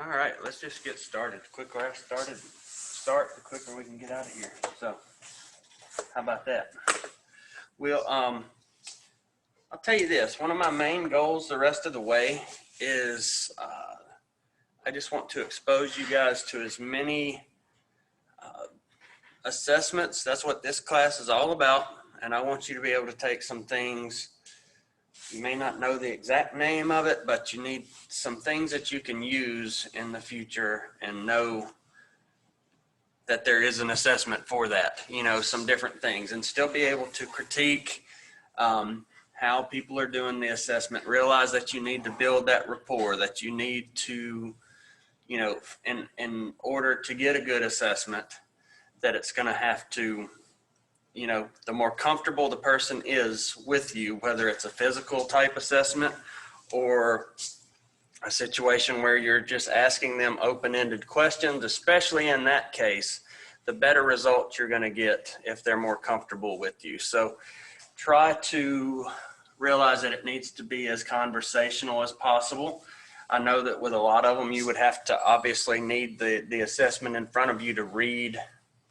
All right, let's just get started. The quicker I start, the quicker we can get out of here. So, how about that? Well, I'll tell you this. One of my main goals the rest of the way is I just want to expose you guys to as many assessments. That's what this class is all about. And I want you to be able to take some things. You may not know the exact name of it, but you need some things that you can use in the future and know that there is an assessment for that, you know, some different things, and still be able to critique how people are doing the assessment. Realize that you need to build that rapport, that you need to, you know, in order to get a good assessment, that it's going to have to, you know, the more comfortable the person is with you, whether it's a physical type assessment or a situation where you're just asking them open-ended questions, especially in that case, the better results you're going to get if they're more comfortable with you. So try to realize that it needs to be as conversational as possible. I know that with a lot of them, you would have to obviously need the assessment in front of you to read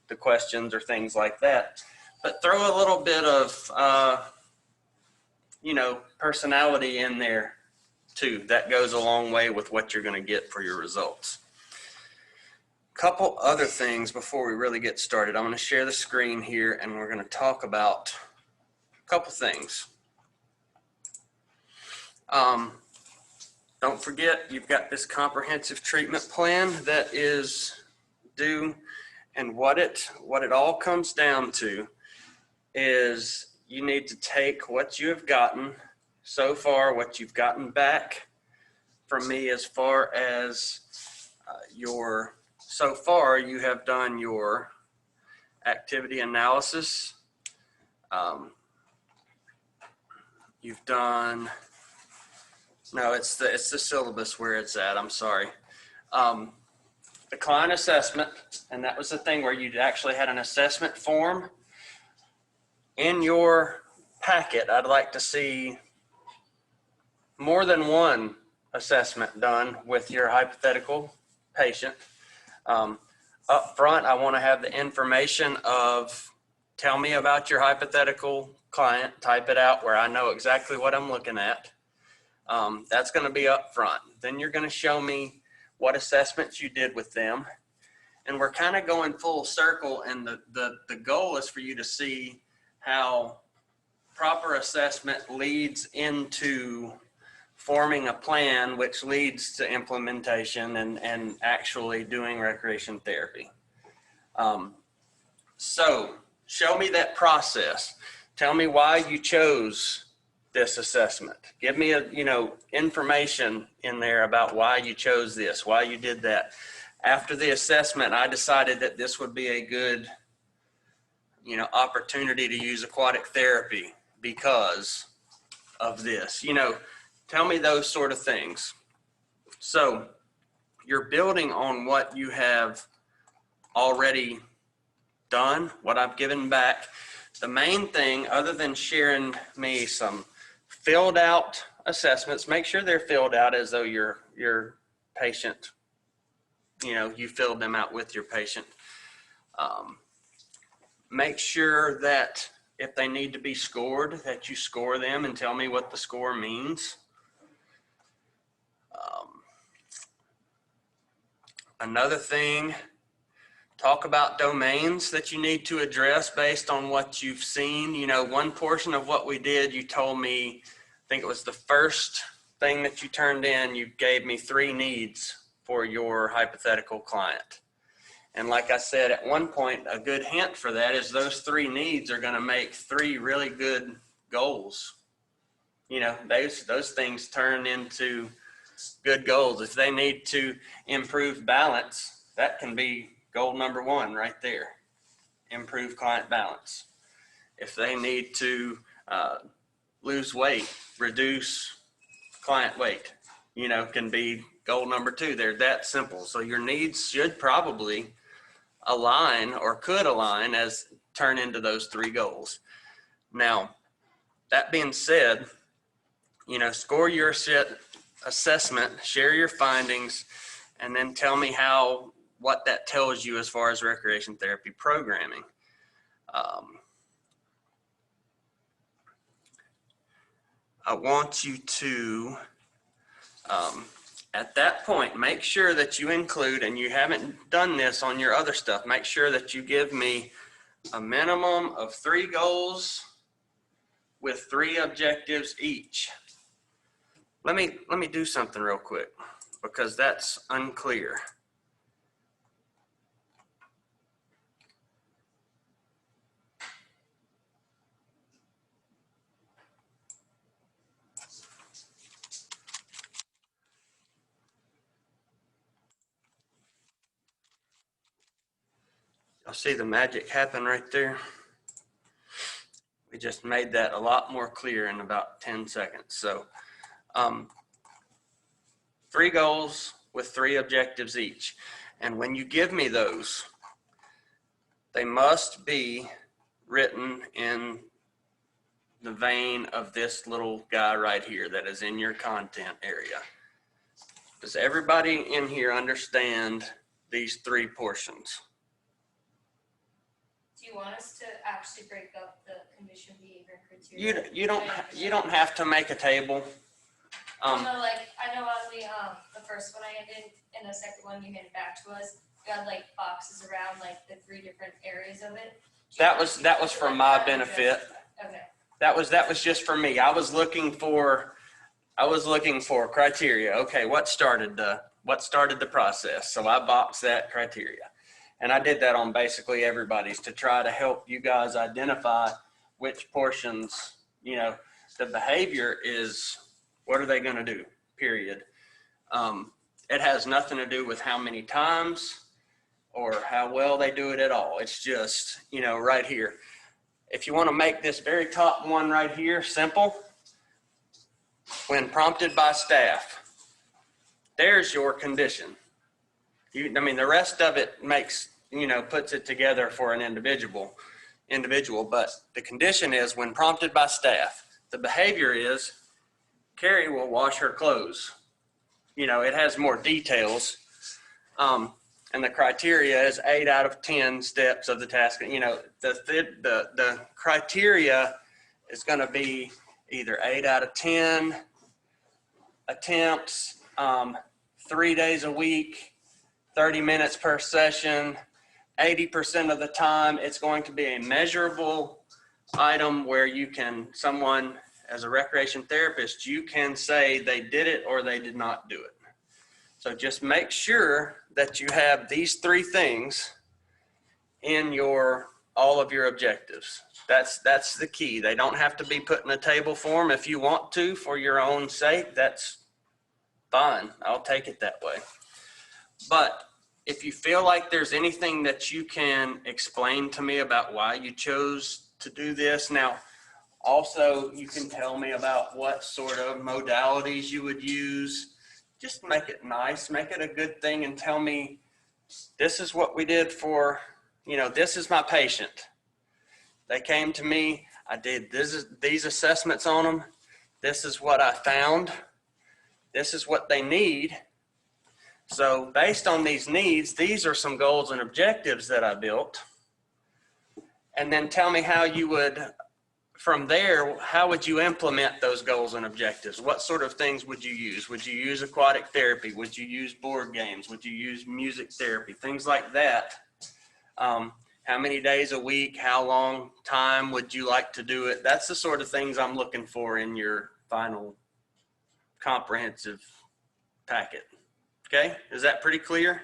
the questions or things like that. But throw a little bit of, you know, personality in there too. That goes a long way with what you're going to get for your results. Couple other things before we really get started. I'm going to share the screen here and we're going to talk about a couple things. Don't forget, you've got this comprehensive treatment plan that is due, and what it all comes down to is you need to take what you have gotten so far, what you've gotten back from me as far as so far you have done your activity analysis. You've done, no, it's the syllabus where it's at, I'm sorry. The client assessment, and that was the thing where you actually had an assessment form. In your packet, I'd like to see more than one assessment done with your hypothetical patient. Up front, I want to have the information of, tell me about your hypothetical client, type it out where I know exactly what I'm looking at. That's going to be up front. Then you're going to show me what assessments you did with them. And we're kind of going full circle, and the goal is for you to see how proper assessment leads into forming a plan, which leads to implementation and actually doing recreation therapy. So show me that process. Tell me why you chose this assessment. Give me information in there about why you chose this, why you did that. After the assessment, I decided that this would be a good opportunity to use aquatic therapy because of this. Tell me those sort of things. So you're building on what you have already done, what I've given back. The main thing, other than sharing me some filled out assessments, make sure they're filled out as though your patient, you filled them out with your patient. Make sure that if they need to be scored, that you score them and tell me what the score means. Another thing, talk about domains that you need to address based on what you've seen. One portion of what we did, you told me, I think it was the first thing that you turned in, you gave me 3 needs for your hypothetical client. And like I said, at one point, a good hint for that is those 3 needs are going to make 3 really good goals. Those things turn into good goals. If they need to improve balance, that can be goal number 1 right there. Improve client balance. If they need to lose weight, reduce client weight, can be goal number 2. They're that simple. So your needs should probably align or could align as turn into those 3 goals. Now, that being said, score your assessment, share your findings, and then tell me what that tells you as far as recreation therapy programming. I want you to, at that point, make sure that you include, and you haven't done this on your other stuff, make sure that you give me a minimum of 3 goals with 3 objectives each. Let me do something real quick because that's unclear. I'll see the magic happen right there. We just made that a lot more clear in about 10 seconds. So 3 goals with 3 objectives each. And when you give me those, they must be written in the vein of this little guy right here that is in your content area. Does everybody in here understand these 3 portions? Do you want us to actually break up the condition, behavior, and criteria? You don't have to make a table. No, like I know on the first one I ended, and the second one you handed back to us, you had like boxes around like the 3 different areas of it. That was for my benefit. Okay. That was just for me. I was looking for criteria. Okay, what started the process? So I boxed that criteria. And I did that on basically everybody's to try to help you guys identify which portions, the behavior is, what are they going to do, period. It has nothing to do with how many times or how well they do it at all. It's just, right here. If you want to make this very top one right here simple, when prompted by staff, there's your condition. The rest of it makes, puts it together for an individual, but the condition is when prompted by staff. The behavior is Carrie will wash her clothes. It has more details. And the criteria is 8 out of 10 steps of the task. The criteria is going to be either 8 out of 10 attempts, 3 days a week, 30 minutes per session, 80% of the time. It's going to be a measurable item where someone as a recreation therapist, you can say they did it or they did not do it. So just make sure that you have these 3 things in all of your objectives. That's the key. They don't have to be put in a table form. If you want to, for your own sake, that's fine. I'll take it that way. But if you feel like there's anything that you can explain to me about why you chose to do this, now, also you can tell me about what sort of modalities you would use. Just make it nice, make it a good thing, and tell me, this is what we did for, this is my patient. They came to me, I did these assessments on them. This is what I found. This is what they need. So based on these needs, these are some goals and objectives that I built. And then tell me how you would, from there, how would you implement those goals and objectives? What sort of things would you use? Would you use aquatic therapy? Would you use board games? Would you use music therapy? Things like that. How many days a week? How long time would you like to do it? That's the sort of things I'm looking for in your final comprehensive packet. Okay, is that pretty clear?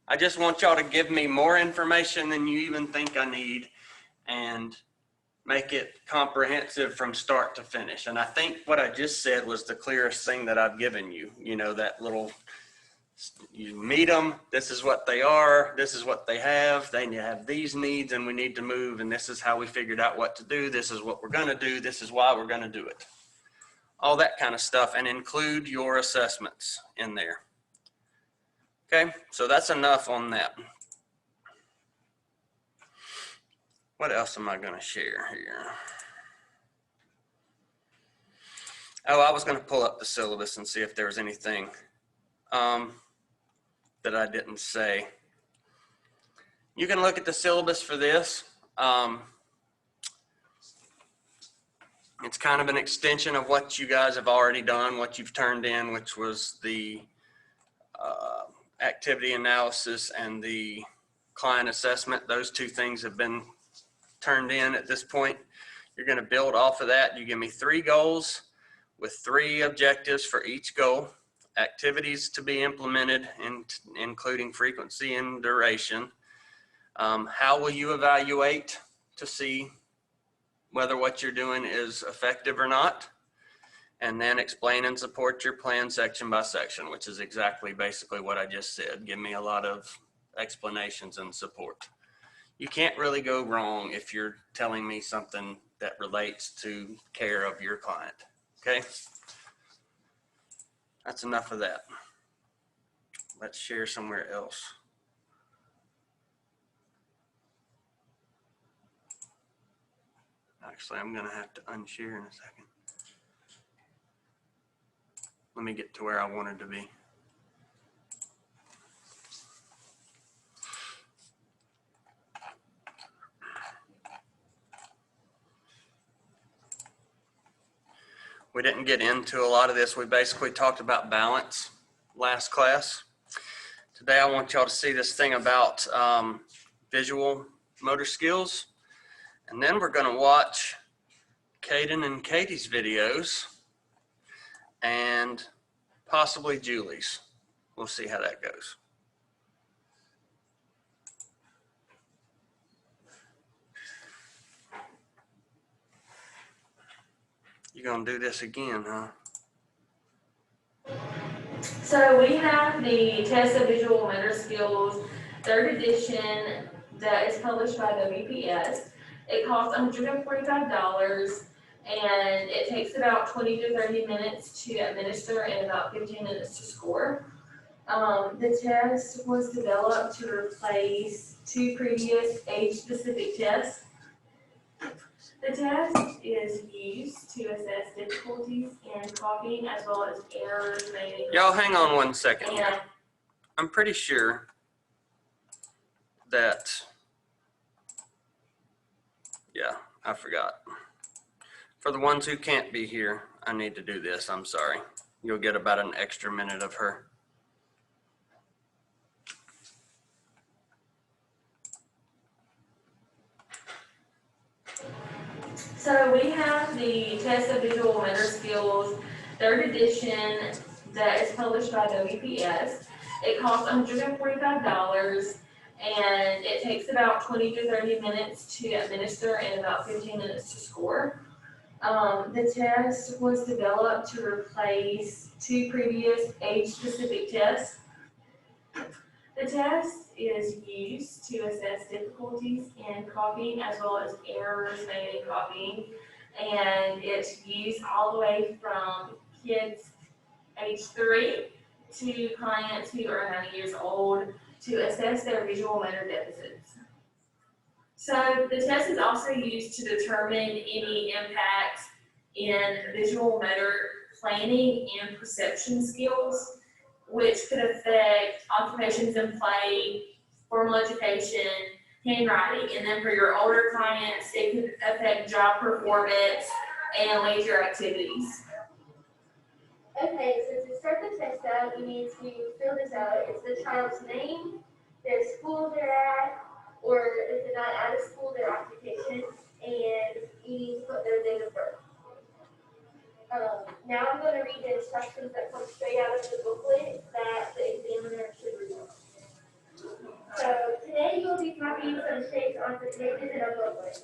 I just want y'all to give me more information than you even think I need and make it comprehensive from start to finish. And I think what I just said was the clearest thing that I've given you. That little, you meet them, this is what they are, this is what they have these needs, and we need to move, and this is how we figured out what to do, this is what we're going to do, this is why we're going to do it. All that kind of stuff, and include your assessments in there. Okay, so that's enough on that. What else am I going to share here? Oh, I was going to pull up the syllabus and see if there was anything. that I didn't say. You can look at the syllabus for this. It's kind of an extension of what you guys have already done, what you've turned in, which was the activity analysis and the client assessment. Those two things have been turned in at this point. You're going to build off of that. You give me 3 goals with 3 objectives for each goal, activities to be implemented, including frequency and duration. How will you evaluate to see whether what you're doing is effective or not? And then explain and support your plan section by section, which is exactly basically what I just said. Give me a lot of explanations and support. You can't really go wrong if you're telling me something that relates to care of your client, okay? That's enough of that. Let's share somewhere else. Actually, I'm gonna have to unshare in a second. Let me get to where I wanted to be. We didn't get into a lot of this. We basically talked about balance last class. Today I want y'all to see this thing about visual motor skills. And then we're gonna watch Caden and Katie's videos and possibly Julie's. We'll see how that goes. You're gonna do this again, huh? So we have the Test of Visual Motor Skills, 3rd edition, that is published by WPS. It costs $145, and it takes about 20 to 30 minutes to administer and about 15 minutes to score. The test was developed to replace 2 previous age-specific tests. The test is used to assess difficulties in copying as well as errors made in. Y'all hang on one second here. And I'm pretty sure that, yeah, I forgot. For the ones who can't be here, I need to do this, I'm sorry. You'll get about an extra minute of her. so we have the Test of Visual Motor Skills, 3rd edition, that is published by WPS. It costs $145, and it takes about 20 to 30 minutes to administer and about 15 minutes to score. The test was developed to replace 2 previous age-specific tests. The test is used to assess difficulties in copying as well as errors made in copying, and it's used all the way from kids age 3 to clients who are 90 years old to assess their visual motor deficits. So the test is also used to determine any impacts in visual motor planning and perception skills, which could affect occupations in play, formal education, handwriting. And then for your older clients, it could affect job performance and leisure activities. Okay, so to start the test out, you need to fill this out. It's the child's name, their school they're at, or if they're not out of school, their occupation, and you need to put their date of birth. Now I'm going to read the instructions that come straight out of the booklet that the examiner should read. So today you'll be copying some shapes onto pages in a booklet.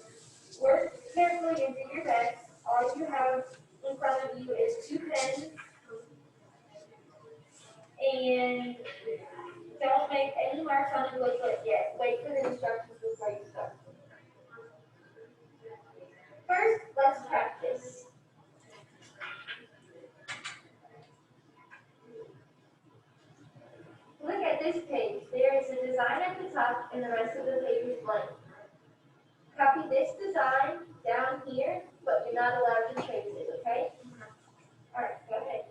Work carefully and do your best. All you have in front of you is 2 pens, and don't make any marks on the booklet yet. Wait for the instructions before you start. First, let's practice. Look at this page. There is a design at the top and the rest of the page is blank. Copy this design down here, but you're not allowed to trace it, okay? Alright, go ahead.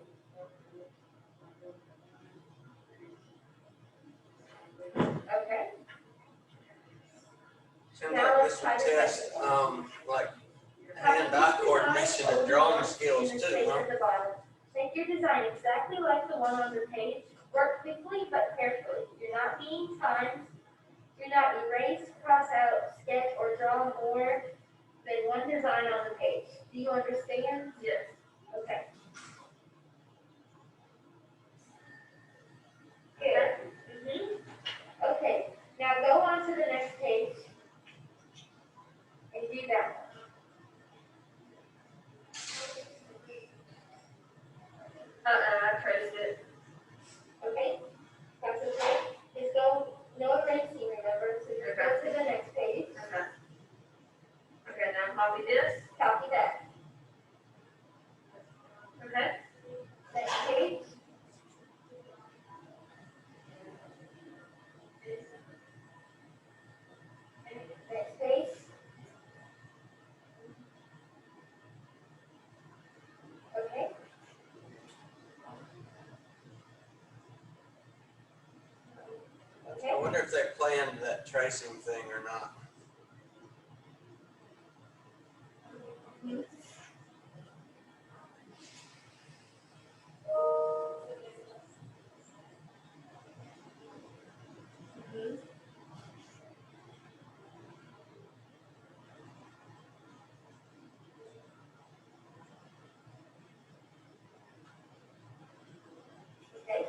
this would test, like hand-eye coordination and drawing skills too, huh? Make your design exactly like the one on the page. Work quickly but carefully. You're not being timed. Do not erase, cross out, sketch, or draw more than one design on the page. Do you understand? Yes. Okay. Good. Okay, now go on to the next page and do that I traced it. one. Okay? That's okay. Just go, no erasing, remember, so just go to the next page. Okay. Okay, now copy this. Copy that. Okay. Next page. Next page. Okay. Okay. I wonder if they planned that tracing thing or not. Okay.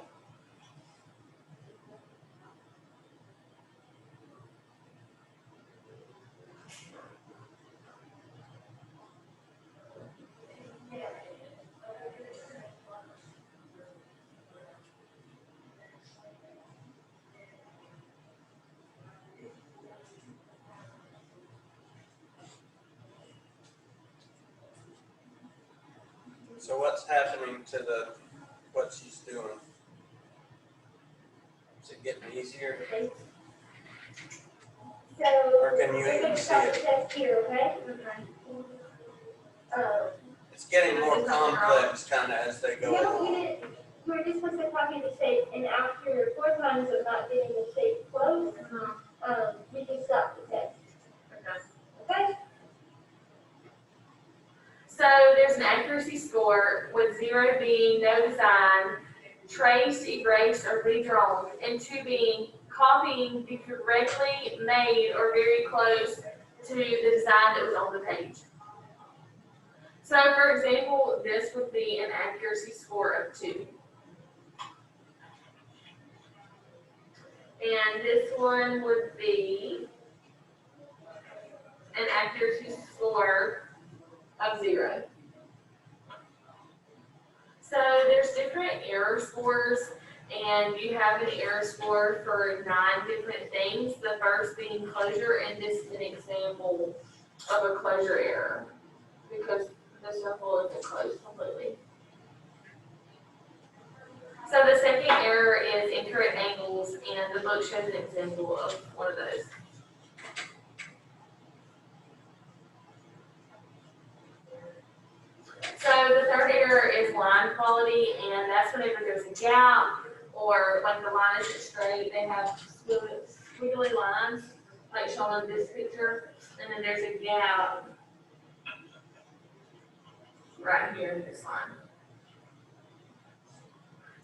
So what's happening to what she's doing? Is it getting easier? Okay. Or So, can you we're even gonna see stop it? the test here, okay? It's getting more complex kind of as they go No, along. we're just supposed to copy the shape, and after 4 times of not getting the shape close, we can stop the test, Okay. okay? So there's an accuracy score with 0 being no design, traced, erased, or redrawn, and 2 being copying the correctly made or very close to the design that was on the page. So for example, this would be an accuracy score of 2. And this one would be an accuracy score of 0. So there's different error scores, and you have an error score for 9 different things. The first being closure, and this is an example of a closure error because the circle isn't closed completely. So the second error is incorrect angles, and the book shows an example of one of those. So the third error is line quality, and that's whenever there's a gap or like the line isn't straight, they have squiggly lines, like shown in this picture, and then there's a gap right here in this line.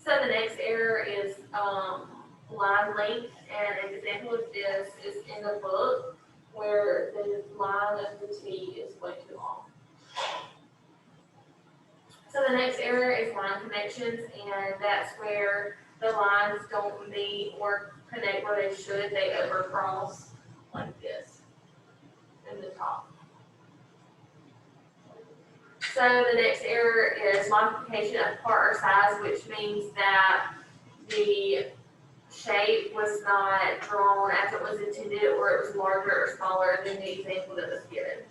So the next error is line length, and an example of this is in the book where the line of the T is way too long. So the next error is line connections, and that's where the lines don't meet or connect where they should. They overcross like this in the top. So the next error is modification of part or size, which means that the shape was not drawn as it was intended, or it was larger or smaller than the example that was given.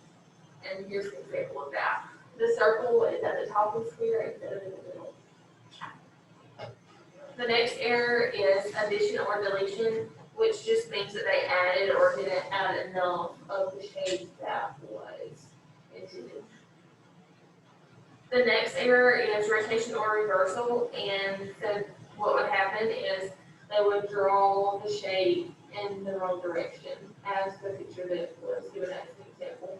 And here's an example of that. The circle is at the top of the square instead of in the middle. The next error is addition or deletion, which just means that they added or didn't add enough of the shape that was intended. The next error is rotation or reversal, and so what would happen is they would draw the shape in the wrong direction. as the picture that was given as an example.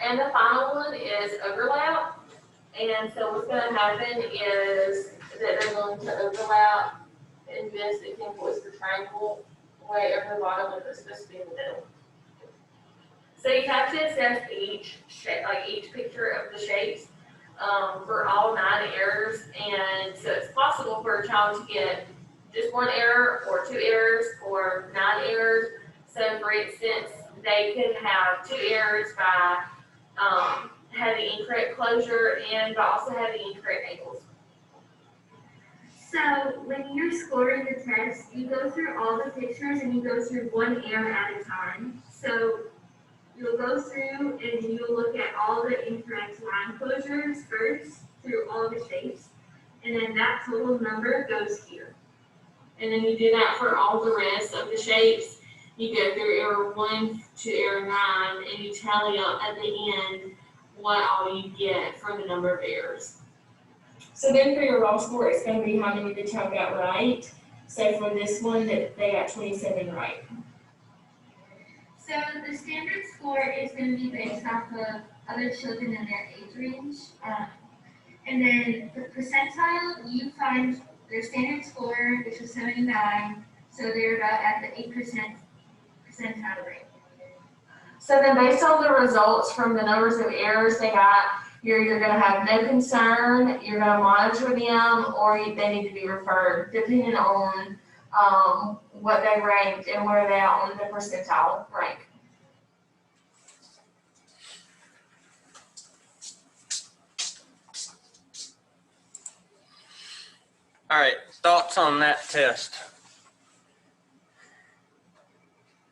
And the final one is overlap. And so what's going to happen is that they're going to overlap in this example is the triangle way over the bottom with it's supposed to be in the middle. So you have to assess each shape, like each picture of the shapes for all 9 errors. And so it's possible for a child to get just 1 error or 2 errors or 9 errors. So for instance, they could have 2 errors by having incorrect closure and by also having incorrect angles. So when you're scoring the test, you go through all the pictures and you go through 1 error at a time. So you'll go through and you'll look at all the incorrect line closures first through all the shapes. And then that total number goes here. And then you do that for all the rest of the shapes. You go through error 1 to error 9 and you tally up at the end what all you get for the number of errors. So then for your raw score, it's gonna be how many the child got right. So for this one, that they got 27 right. So the standard score is going to be based off of other children in their age range. And then the percentile, you find their standard score, which is 79, so they're about at the 8% percentile rate. So then based on the results from the numbers of errors they got, you're gonna have no concern, you're gonna monitor them, or they need to be referred, depending on what they ranked and where they are on the percentile rank. All right, thoughts on that test?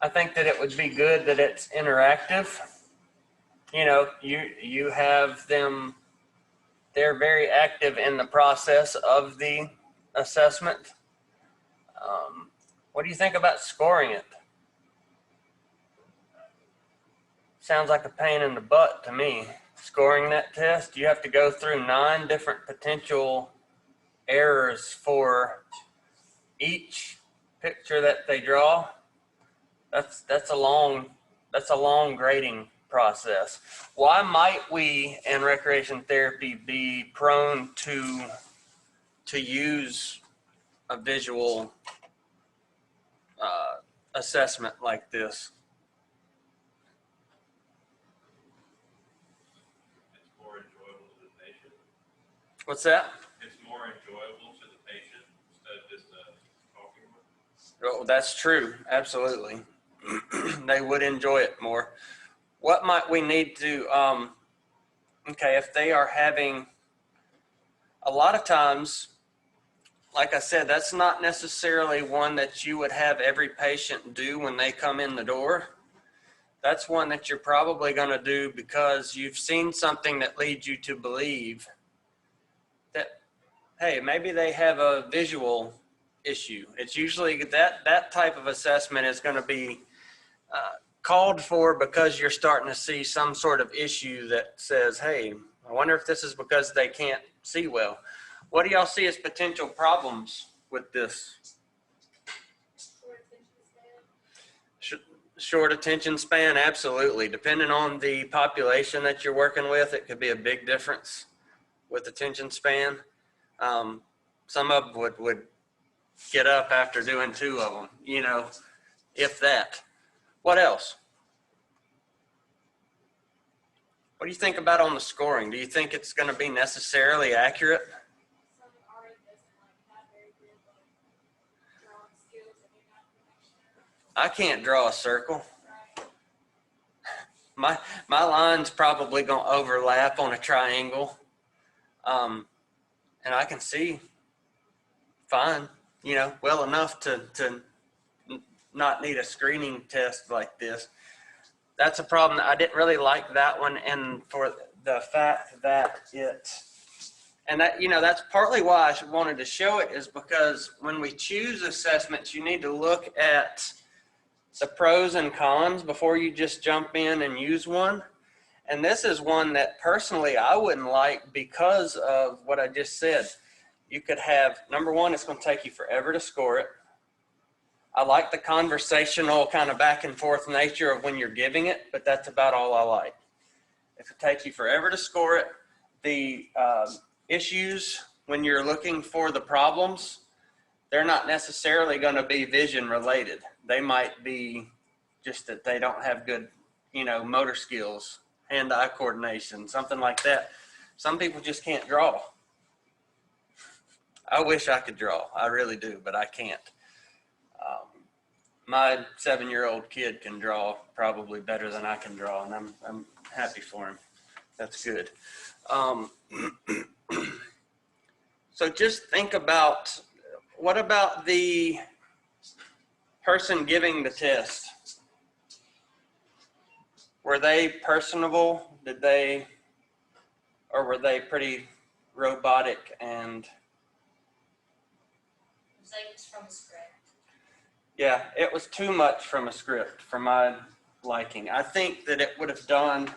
I think that it would be good that it's interactive. You know, you have them, they're very active in the process of the assessment. What do you think about scoring it? Sounds like a pain in the butt to me. Scoring that test, you have to go through 9 different potential errors for each picture that they draw. That's a long grading process. Why might we in recreation therapy be prone to use a visual assessment like this? It's more enjoyable to the patient. What's that? It's more enjoyable to the patient instead of just talking with them. Oh, that's true. Absolutely. They would enjoy it more. What might we need to, okay, if they are having, a lot of times, like I said, that's not necessarily one that you would have every patient do when they come in the door. That's one that you're probably going to do because you've seen something that leads you to believe that, hey, maybe they have a visual issue. It's usually that type of assessment is going to be called for because you're starting to see some sort of issue that says, hey, I wonder if this is because they can't see well. What do y'all see as potential problems with this? Short attention span, absolutely. Depending on the population that you're working with, it could be a big difference with attention span. Some of them would get up after doing 2 of them, you know, if that. What else? What do you think about on the scoring? Do you think it's going to be necessarily accurate? I can't draw a circle. My line's probably going to overlap on a triangle. And I can see fine, you know, well enough to not need a screening test like this. That's a problem. I didn't really like that one, and for the fact that and that, you know, that's partly why I wanted to show it, is because when we choose assessments, you need to look at the pros and cons before you just jump in and use one. And this is one that personally I wouldn't like because of what I just said. You could have, number one, it's going to take you forever to score it. I like the conversational kind of back and forth nature of when you're giving it, but that's about all I like. If it takes you forever to score it, the issues when you're looking for the problems, they're not necessarily going to be vision related. They might be just that they don't have good, motor skills, hand-eye coordination, something like that. Some people just can't draw. I wish I could draw. I really do, but I can't. My 7-year-old kid can draw probably better than I can draw, and I'm happy for him. That's good. So just think about, what about the person giving the test? Were they personable? Or were they pretty robotic and? It was like it's from a script. Yeah, it was too much from a script for my liking. I think that it would have done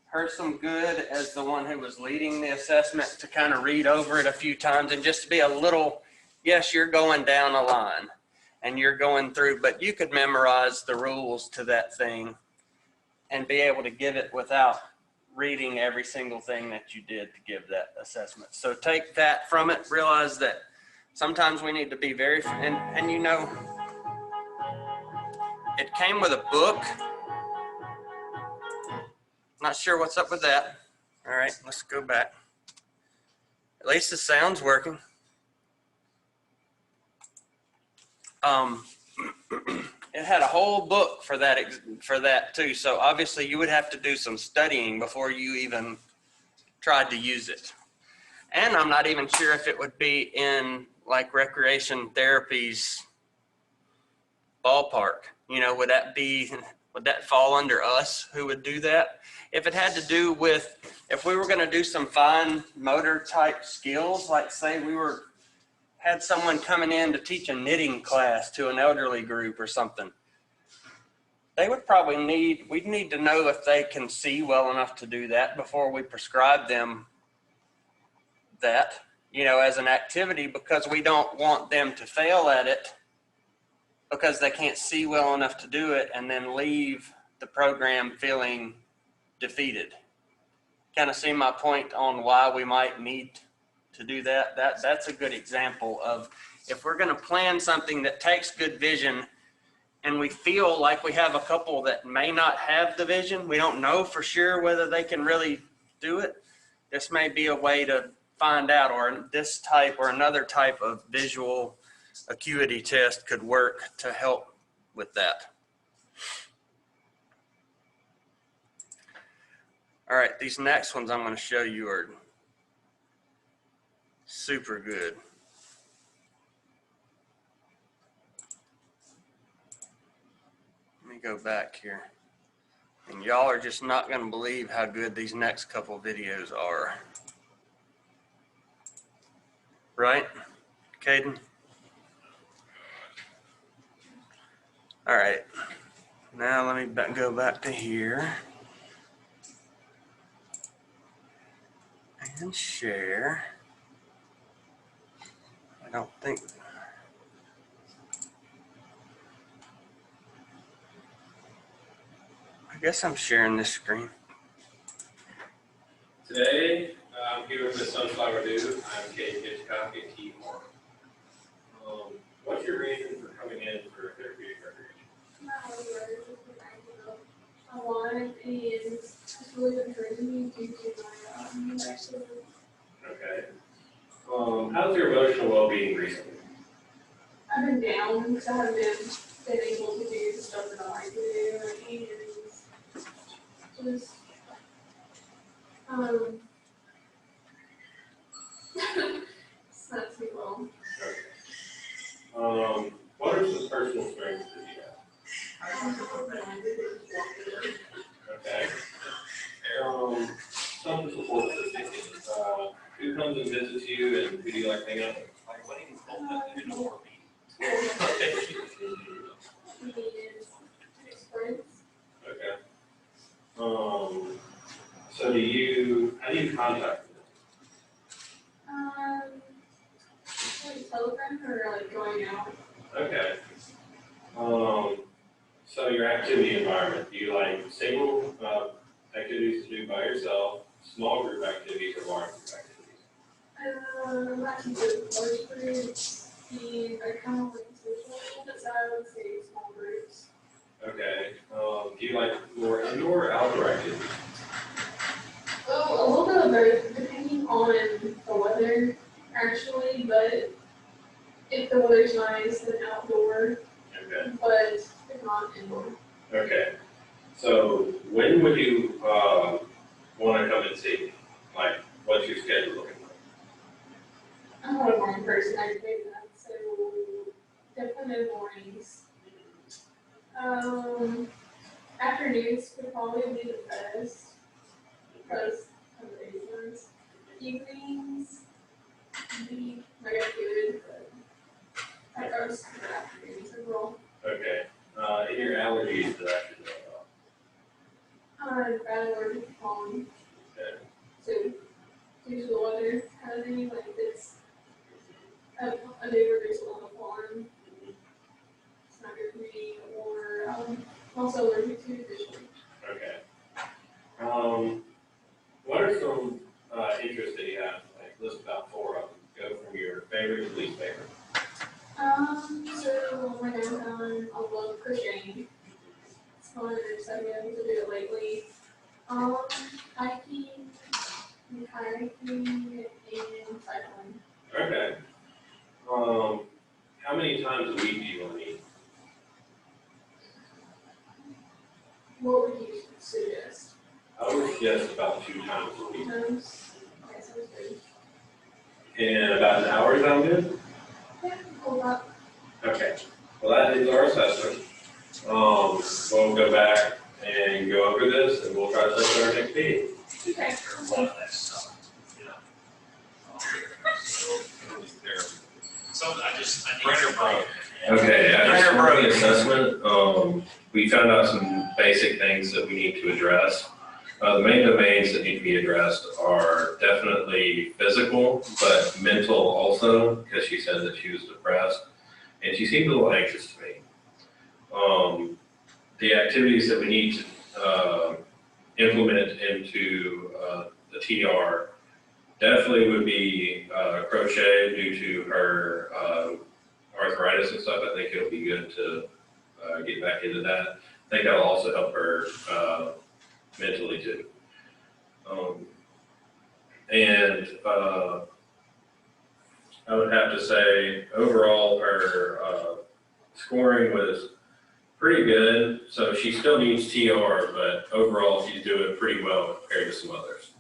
her some good as the one who was leading the assessment to kind of read over it a few times and just to be a little, yes, you're going down a line and you're going through, but you could memorize the rules to that thing and be able to give it without reading every single thing that you did to give that assessment. So take that from it, realize that sometimes we need to be very, and it came with a book. Not sure what's up with that. All right, let's go back. At least the sound's working. It had a whole book for that too. So obviously you would have to do some studying before you even tried to use it. And I'm not even sure if it would be in like recreation therapy's ballpark. Would that fall under us who would do that? If it had to do with, if we were going to do some fine motor type skills, like say had someone coming in to teach a knitting class to an elderly group or something, they would probably we'd need to know if they can see well enough to do that before we prescribe them that, as an activity, because we don't want them to fail at it because they can't see well enough to do it and then leave the program feeling defeated. Kind of see my point on why we might need to do that? That's a good example of, if we're going to plan something that takes good vision and we feel like we have a couple that may not have the vision, we don't know for sure whether they can really do it. This may be a way to find out, or this type or another type of visual acuity test could work to help with that. All right, these next ones I'm going to show you are super good. Let me go back here. And y'all are just not going to believe how good these next couple videos are. Right, Caden? All right, now let me go back to here and share. I don't think, I guess I'm sharing this screen. Today, I'm here with Miss Sunflower Dew. I'm Kate Hitchcock at Key Moore. What's your reason for coming in for therapeutic recreation? One is it's really been hurting me due to my university. Okay. How's your emotional well-being recently? I've been down because I haven't been able to do the stuff that I like to do, and just it's not too long. Okay. What are some personal strengths that you have? Okay. Some support systems. Who comes and visits you, and who do you like to hang out with? Like, what do you call that? You know, okay. So how do you contact them? Like telephone or like going out? Okay. So your activity environment, do you like single, activities to do by yourself, small group activities, or large group activities? I can do large groups, and I kind of like social, but I would say small groups. Okay. Do you like more indoor or outdoor activities? Well, a little bit of both, depending on the weather, actually, but if the weather's nice, then outdoor, Okay. but if not, indoor. Okay. So when would you, want to come and see me? Like, what's your schedule looking like? I'm not a morning person, I can do that, so definitely no mornings. Afternoons would probably be the best, because of the evenings. Evenings, maybe very good, but I goes to the afternoons overall. Okay. And your allergies that I should know about? I'm bad allergic to pollen, Okay. so due to the weather kind of thing, like it's a day where there's a lot of pollen. It's not good for me, or I'm also allergic to fish. Okay. What are some, interests that you have? Like, list about 4 of them. Go from your favorite to least favorite. So my downtime, I love crocheting. It's fun, I just haven't been able to do it lately. Hiking, and kayaking, and cycling. Okay. How many times a week do you want to eat? What would you suggest? I would suggest about 2 times a week. Times? Okay, sounds good. And about an hour, sound good? Yeah, hold up. Okay. Well, that is our assessment. We'll go back and go over this, and we'll try to set our next meeting. Okay. Okay, after the assessment, we found out some basic things that we need to address. The main domains that need to be addressed are definitely physical, but mental also, because she said that she was depressed, and she seemed a little anxious to me. The activities that we need to implement into the TR definitely would be crochet due to her arthritis and stuff. I think it'll be good to get back into that. I think that'll also help her mentally too. I would have to say overall her scoring was pretty good. So she still needs TR, but overall she's doing pretty well compared to some others.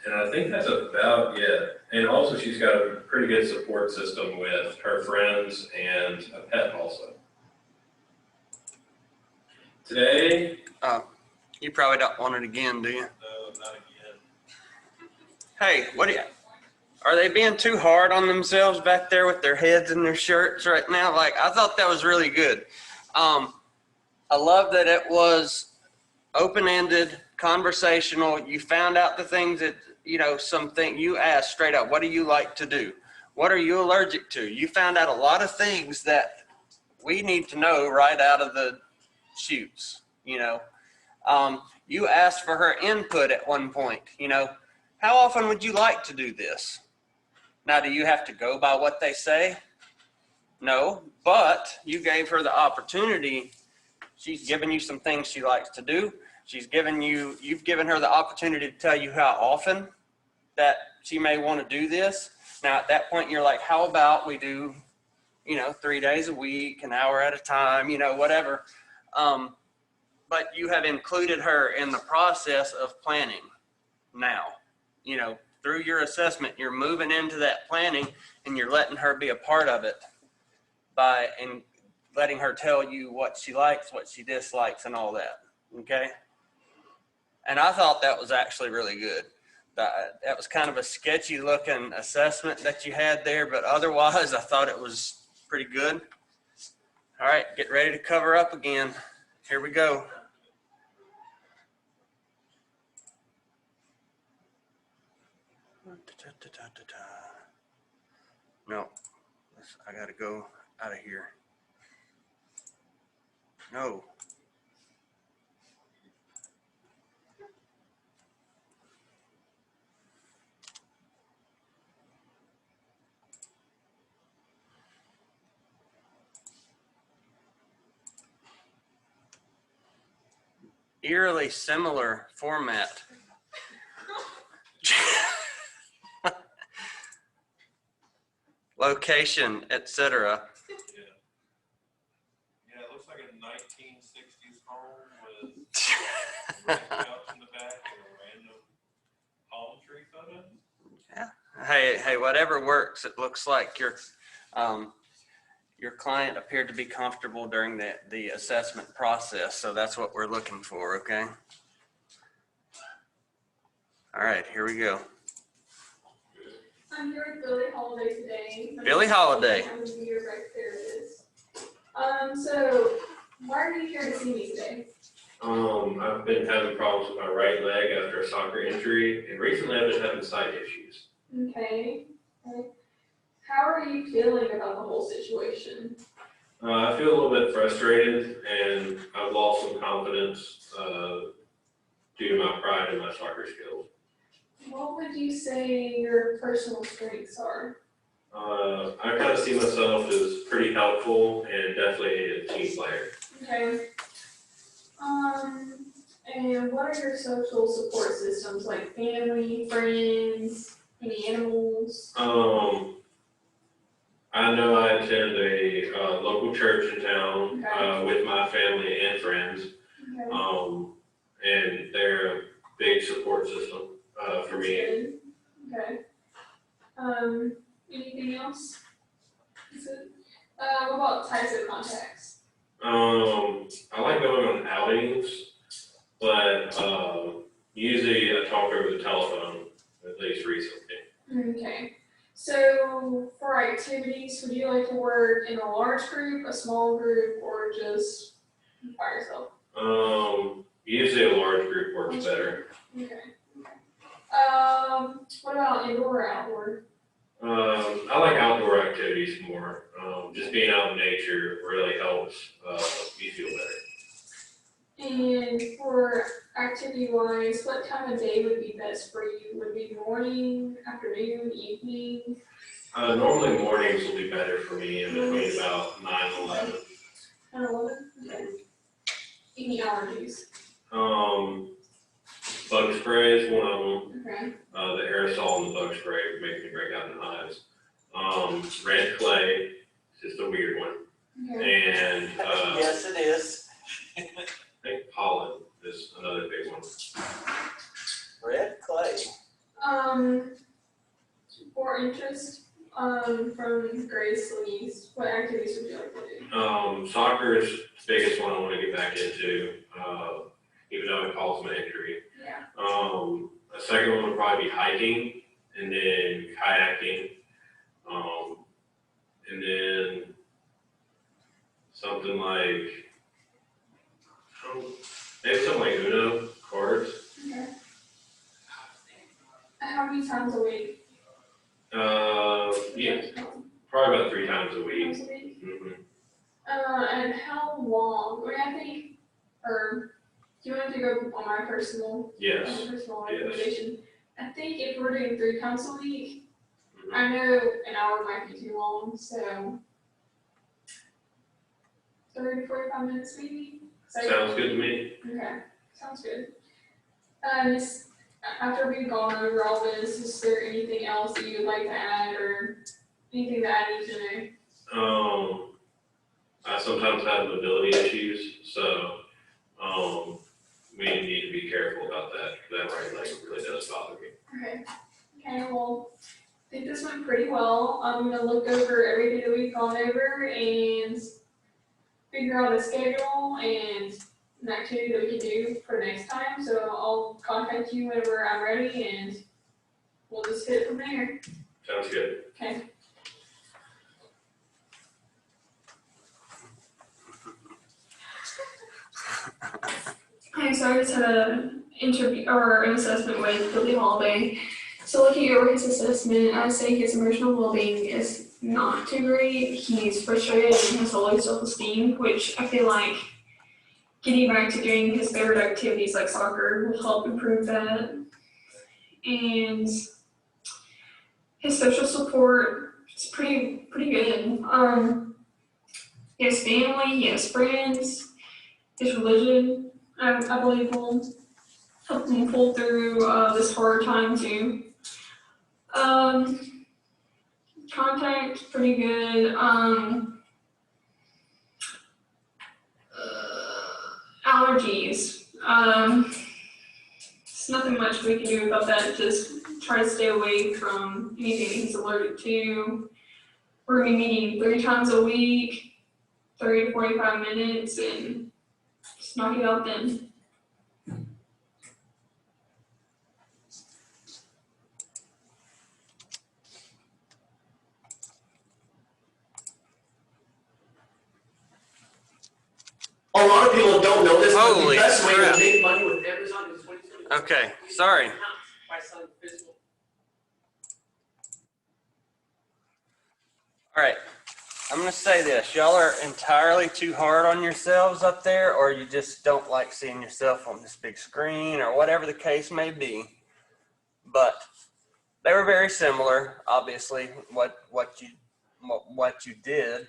And I think that's about it. And also she's got a pretty good support system with her friends and a pet also. Today, You probably don't want it again, do you? no, not again. Hey, are they being too hard on themselves back there with their heads in their shirts right now? Like, I thought that was really good. I love that it was open-ended, conversational. You found out the things that, something you asked straight up, what do you like to do? What are you allergic to? You found out a lot of things that we need to know right out of the chutes, You asked for her input at one point, how often would you like to do this? Now, do you have to go by what they say? No, but you gave her the opportunity. She's given you some things she likes to do. You've given her the opportunity to tell you how often that she may want to do this. Now, at that point, you're like, how about we do, 3 days a week, an hour at a time, whatever. But you have included her in the process of planning now. Through your assessment, you're moving into that planning and you're letting her be a part of it and letting her tell you what she likes, what she dislikes, and all that. Okay? And I thought that was actually really good. That was kind of a sketchy looking assessment that you had there, but otherwise I thought it was pretty good. All right, get ready to cover up again. Here we go. No, I gotta go out of here. No. Eerily similar format. Location, etc. Yeah, it looks like a 1960s home with red couch in the back and a random palm tree photo. Hey, whatever works. It looks like your client appeared to be comfortable during the assessment process, so that's what we're looking for, okay? All right, here we go. I'm here with Billie Holiday today. Billie Holiday. I'm a meteor rec therapist. So why are you here to see me today? I've been having problems with my right leg after a soccer injury, and recently I've been having side issues. Okay. How are you feeling about the whole situation? I feel a little bit frustrated, and I've lost some confidence due to my pride in my soccer skills. What would you say your personal strengths are? I kind of see myself as pretty helpful and definitely a team player. Okay. And what are your social support systems, like family, friends, any animals? I know I attend a local church in town with my family and friends, Okay. and they're a big support system for me. Good. Okay. Anything else? Is it, what about types of contacts? I like going on outings, but usually I talk over the telephone, at least recently. Okay. So for activities, would you like to work in a large group, a small group, or just by yourself? Usually a large group works better. Okay. What about indoor or outdoor? I like outdoor activities more. Just being out in nature really helps me feel better. And for activity wise, what time of day would be best for you? Would it be morning, afternoon, evening? Normally mornings will be better for me in between about 9 and 11. 10 or 11? Okay. Any allergies? Bug spray is one of them. Okay. The aerosol and the bug spray make me break out in hives. Red clay is just a weird one. Okay. And Yes, it is. I think pollen is another big one. Red clay. For interest, from Grace Louise, what activities would you like to do? Soccer is the biggest one I want to get back into, even though it caused my injury. Yeah. A second one would probably be hiking, and then kayaking, and then something like, maybe something like Uno, cards. Okay. How many times a week? Yeah, probably about 3 times a week. Times a week? Mm-hmm. And how long? I think, or do you want to go on my personal? Yes. Personal Yes. recommendation. I think if we're doing 3 times a week, Mhm. I know an hour might be too long, so 30 to 45 minutes maybe. Sounds good to me. Okay, sounds good. Just after we've gone over all this, is there anything else that you'd like to add or anything that I need to know? I sometimes have mobility issues, so we need to be careful about that. That right leg really does bother me. Okay, well, I think this went pretty well. I'm gonna look over everything that we've gone over and figure out a schedule and an activity that we can do for next time. So I'll contact you whenever I'm ready and we'll just hit it from there. Sounds good. Okay. Okay, so I just had an interview or an assessment with Billie Holiday. So looking over his assessment, I'd say his emotional well-being is not too great. He's frustrated and has low self-esteem, which I feel like getting back to doing his favorite activities like soccer will help improve that. And his social support is pretty good. He has family, he has friends, his religion, I believe will help him pull through this hard time too. Contact, pretty good. Allergies. There's nothing much we can do about that. Just try to stay away from anything he's allergic to. We're gonna be meeting 3 times a week, 30 to 45 minutes, and just knock it out then. A lot of people don't know this, but the Holy best way crap. to make money with Amazon is 2020. Okay, sorry. By selling physical. All right, I'm gonna say this. Y'all are entirely too hard on yourselves up there, or you just don't like seeing yourself on this big screen, or whatever the case may be. But they were very similar, obviously, what you did.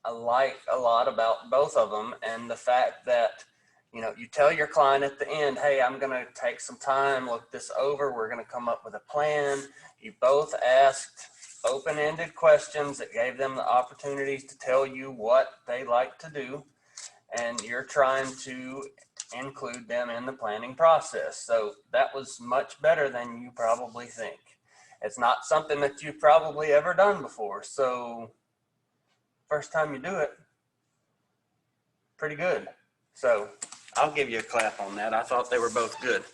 I like a lot about both of them, and the fact that, you know, you tell your client at the end, hey, I'm going to take some time, look this over, we're going to come up with a plan. You both asked open-ended questions that gave them the opportunities to tell you what they like to do, and you're trying to include them in the planning process. So that was much better than you probably think. It's not something that you've probably ever done before, so first time you do it, pretty good. So I'll give you a clap on that. I thought they were both good.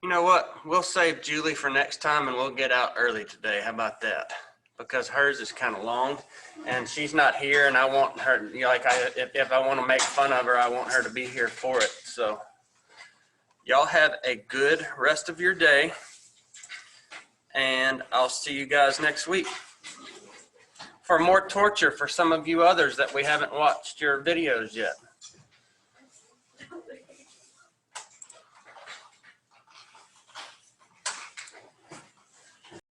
You know what? We'll save Julie for next time and we'll get out early today. How about that? Because hers is kind of long and she's not here, and I want her, you know, like if I want to make fun of her, I want her to be here for it. So y'all have a good rest of your day, and I'll see you guys next week for more torture for some of you others that we haven't watched your videos yet.